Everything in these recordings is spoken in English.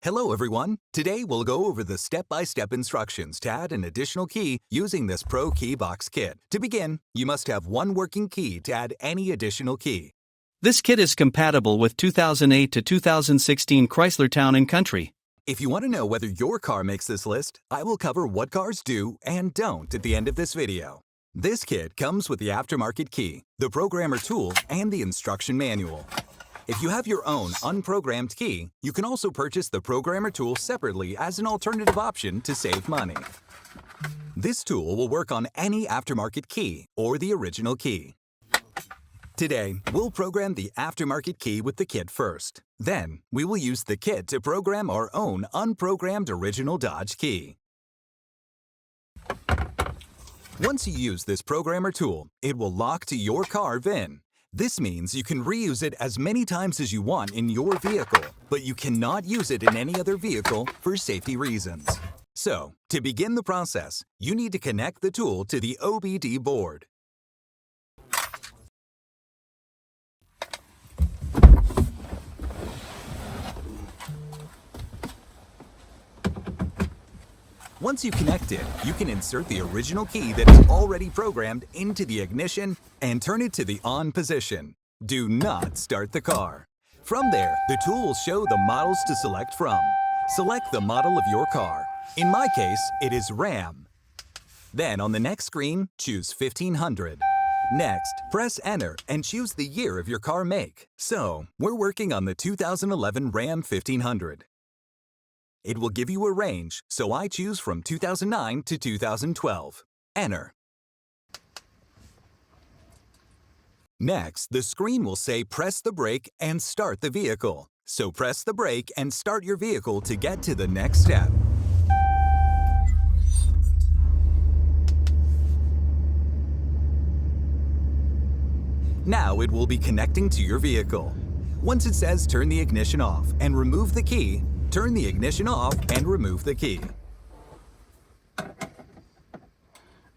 Hello everyone! Today we'll go over the step-by-step instructions to add an additional key using this ProKeyBox kit. To begin, you must have one working key to add any additional key. This kit is compatible with 2008 to 2016 Chrysler Town & Country. If you want to know whether your car makes this list, I will cover what cars do and don't at the end of this video. This kit comes with the aftermarket key, the programmer tool, and the instruction manual. If you have your own unprogrammed key, you can also purchase the programmer tool separately as an alternative option to save money. This tool will work on any aftermarket key or the original key. Today, we'll program the aftermarket key with the kit first. Then, we will use the kit to program our own unprogrammed original Dodge key. Once you use this programmer tool, it will lock to your car VIN. This means you can reuse it as many times as you want in your vehicle, but you cannot use it in any other vehicle for safety reasons. So, to begin the process, you need to connect the tool to the OBD board. Once you connect it, you can insert the original key that is already programmed into the ignition and turn it to the on position. Do not start the car. From there, the tool will show the models to select from. Select the model of your car. In my case, it is Ram. Then on the next screen, choose 1500. Next, press Enter and choose the year of your car make. So, we're working on the 2011 Ram 1500. It will give you a range, so I choose from 2009 to 2012. Enter. Next, the screen will say press the brake and start the vehicle. So press the brake and start your vehicle to get to the next step. Now it will be connecting to your vehicle. Once it says turn the ignition off and remove the key, turn the ignition off and remove the key.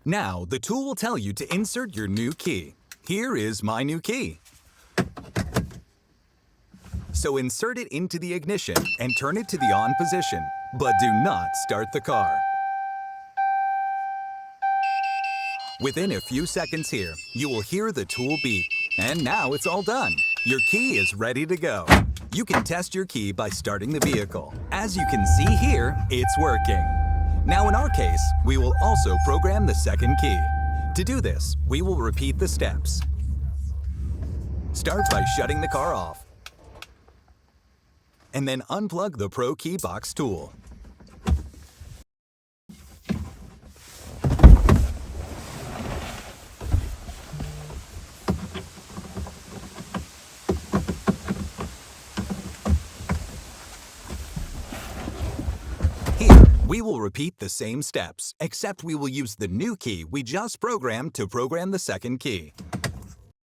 Now, the tool will tell you to insert your new key. Here is my new key. So insert it into the ignition and turn it to the on position, but do not start the car. Within a few seconds here, you will hear the tool beep. And now it's all done. Your key is ready to go. You can test your key by starting the vehicle. As you can see here, it's working. Now in our case, we will also program the second key. To do this, we will repeat the steps. Start by shutting the car off. And then unplug the ProKeyBox tool. We will repeat the same steps, except we will use the new key we just programmed to program the second key.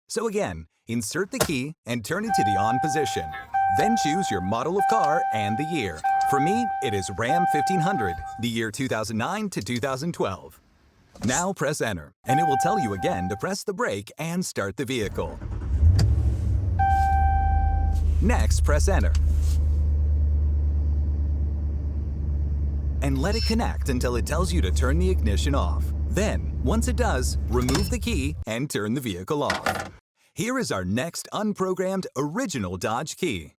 So again, insert the key and turn it to the on position. Then choose your model of car and the year. For me, it is Ram 1500, the year 2009 to 2012. Now press Enter, and it will tell you again to press the brake and start the vehicle. Next, press Enter. And let it connect until it tells you to turn the ignition off. Then, once it does, remove the key and turn the vehicle off. Here is our next unprogrammed original Dodge key.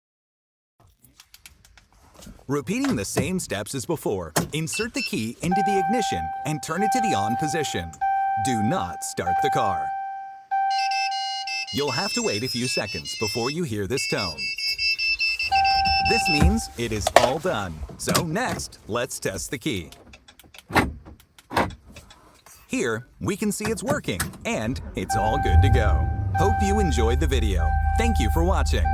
Repeating the same steps as before, insert the key into the ignition and turn it to the on position. Do not start the car. You'll have to wait a few seconds before you hear this tone. This means it is all done. So next, let's test the key. Here, we can see it's working, and it's all good to go. Hope you enjoyed the video. Thank you for watching.